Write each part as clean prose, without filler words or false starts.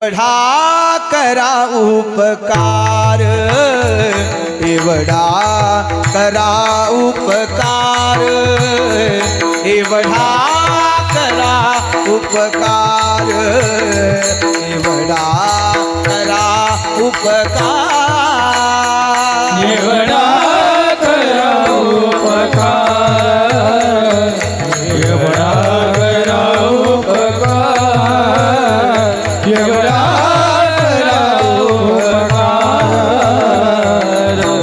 एवढा करा उपकार, एवढा करा उपकार, एवढा करा उपकार, एवढा करा उपकार, एवढा करा उपकार, एवढा करा उपकार, एवढा करा उपकार,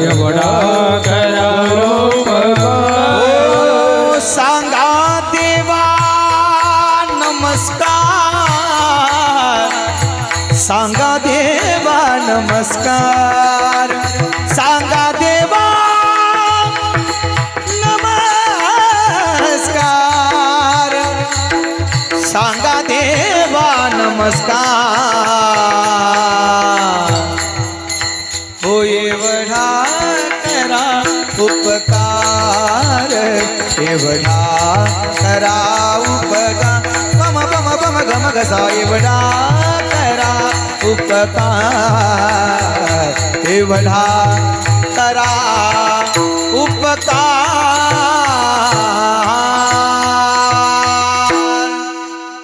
एवढा करा उपकार. सांगा देवा नमस्कार, सांगा देवा नमस्कार, सांगा देवा नमस्कार, सांगा देवा नमस्कार. हो एवढा करा उपकार, एवढा करा उपकार, बम बम बम गम गसा, एवढा करा उपकार, एवढा करा उपकार.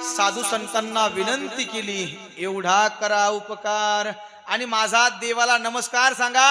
साधू संतांना विनंती केली, एवढा करा उपकार आणि माझा देवाला नमस्कार सांगा.